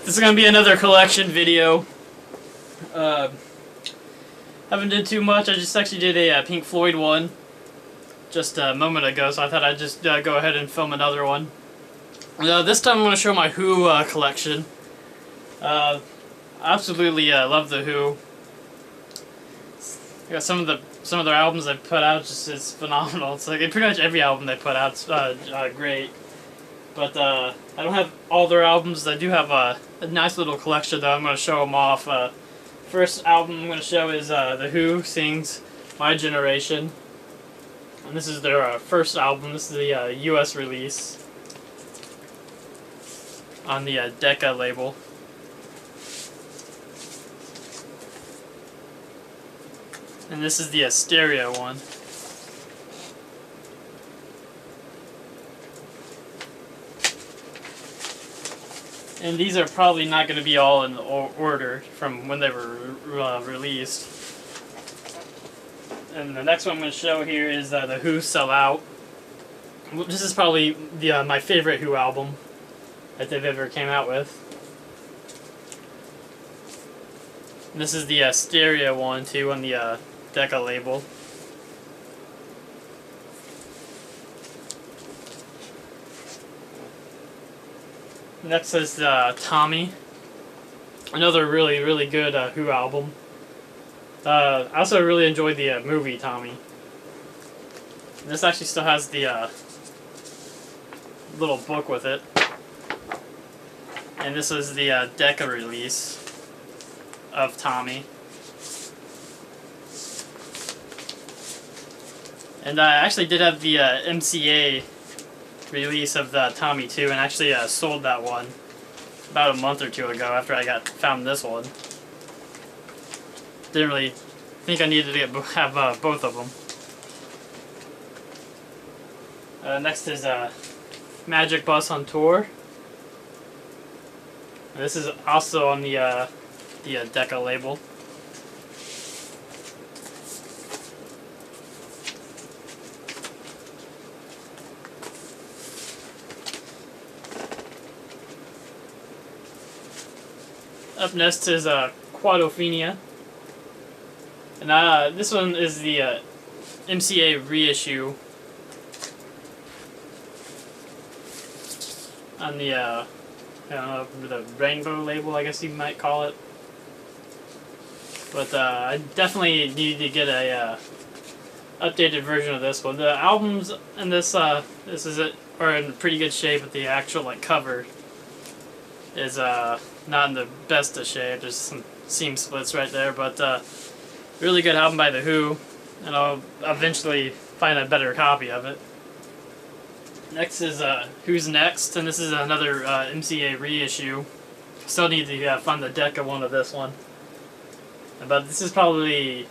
This is gonna be another collection video. Haven't did too much. I just actually did a Pink Floyd one just a moment ago, so I thought I'd just go ahead and film another one. This time I'm gonna show my Who collection. I absolutely love the Who. Yeah, some of their albums they've put out is phenomenal. It's like pretty much every album they put out's great. But I don't have all their albums. I do have a nice little collection though. I'm going to show them off. First album I'm going to show is The Who sings My Generation. And this is their first album. This is the US release on the Decca label. And this is the stereo one. And these are probably not going to be all in order from when they were released. And the next one I'm going to show here is The Who Sell Out. This is probably my favorite Who album that they've ever came out with. And this is the stereo one too on the Decca label. Next is Tommy, another really good Who album. I also really enjoyed the movie Tommy. This actually still has the little book with it. And this is the Decca release of Tommy. And I actually did have the MCA release of the Tommy 2, and actually sold that one about a month or two ago after I found this one. Didn't really think I needed to have both of them. Next is Magic Bus on Tour. And this is also on the Decca label. Up next is Quadrophenia, and this one is the MCA reissue on the I don't know, the Rainbow label, I guess you might call it. But I definitely need to get a updated version of this one. The albums in this are in pretty good shape, but the actual cover is not in the best of shape. There's some seam splits right there, but really good album by The Who, and I'll eventually find a better copy of it. Next is Who's Next, and this is another MCA reissue. Still need to find the Decca one of this one, but this is probably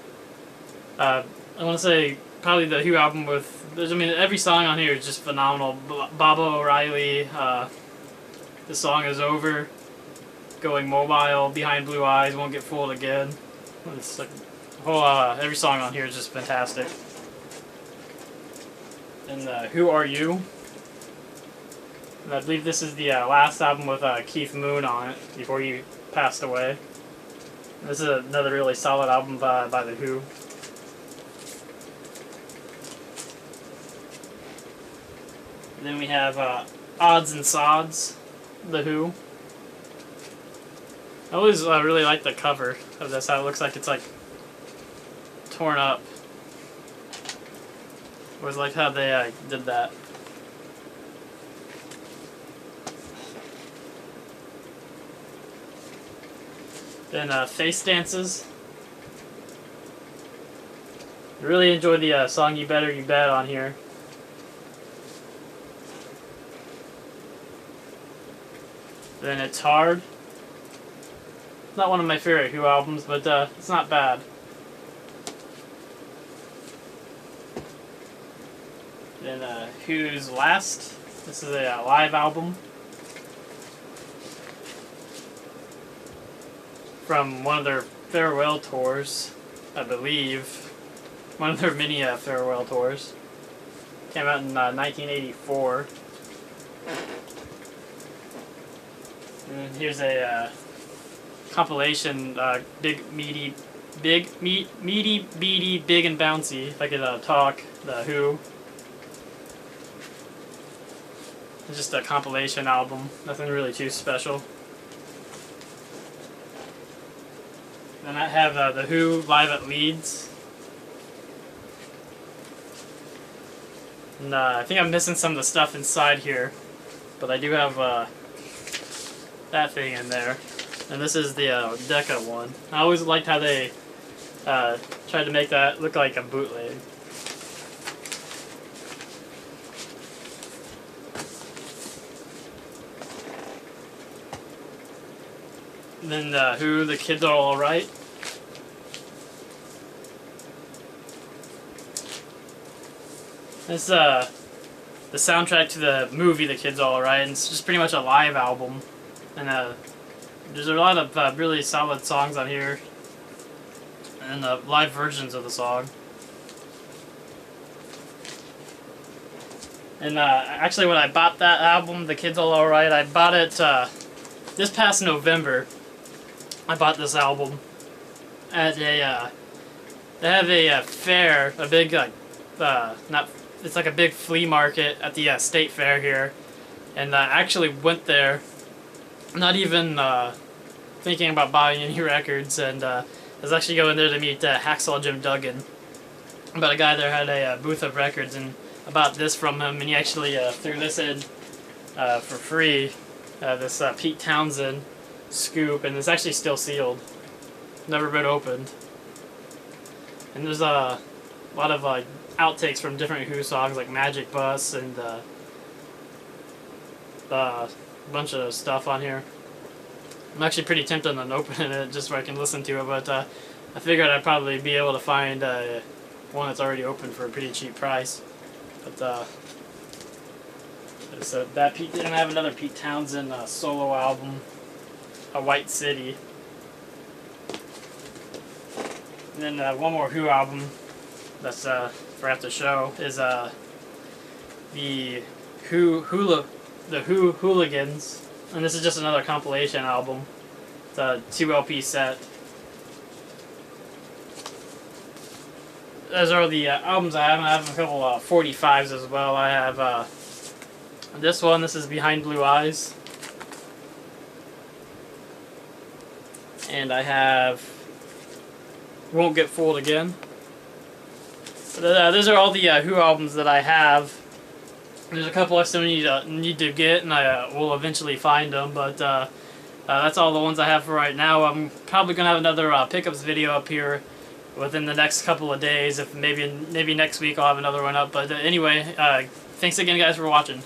I want to say probably the Who album with. I mean, every song on here is just phenomenal. Baba O'Reilly. The Song Is Over, Going Mobile, Behind Blue Eyes, Won't Get Fooled Again. It's like whole every song on here is just fantastic. And Who Are You? And I believe this is the last album with Keith Moon on it before he passed away. And this is another really solid album by The Who. And then we have Odds and Sods, The Who. I always really like the cover of this, how it looks like it's torn up. I always like how they did that. Then Face Dances. I really enjoyed the song You Better You Bet on here. Then It's Hard. Not one of my favorite Who albums, but it's not bad. Then Who's Last. This is a live album from one of their farewell tours, I believe. One of their many farewell tours. Came out in 1984. And here's a compilation, meaty, beady, big and bouncy. If I could talk, The Who. It's just a compilation album. Nothing really too special. Then I have The Who live at Leeds. And I think I'm missing some of the stuff inside here, but I do have that thing in there. And this is the Decca one. I always liked how they tried to make that look like a bootleg. And then Who, The Kids Are Alright. This the soundtrack to the movie The Kids Are Alright, and it's just pretty much a live album. And there's a lot of really solid songs on here, and live versions of the song. And actually, when I bought that album, The Kids Are Alright, I bought it this past November. I bought this album at a they have a fair, a big it's like a big flea market at the state fair here, and I actually went there, not even thinking about buying any records, and I was actually going there to meet Hacksaw Jim Duggan. But a guy there had a booth of records, and I bought this from him, and he actually threw this in for free, this Pete Townsend scoop, and it's actually still sealed, never been opened. And there's a lot of outtakes from different Who songs, like Magic Bus, and a bunch of stuff on here. I'm actually pretty tempted on opening it just so I can listen to it, but I figured I'd probably be able to find one that's already open for a pretty cheap price. But so that Pete, and I have another Pete Townsend solo album, A White City. And then one more Who album that's forgot to show is the Who Hooligans, and this is just another compilation album. It's a 2 LP set. Those are the albums I have. I have a couple 45s as well. I have this one. This is Behind Blue Eyes, and I have Won't Get Fooled Again. Those are all the Who albums that I have. There's a couple I still need to get, and I will eventually find them, but that's all the ones I have for right now. I'm probably going to have another pickups video up here within the next couple of days. If maybe next week I'll have another one up. But anyway, thanks again guys for watching.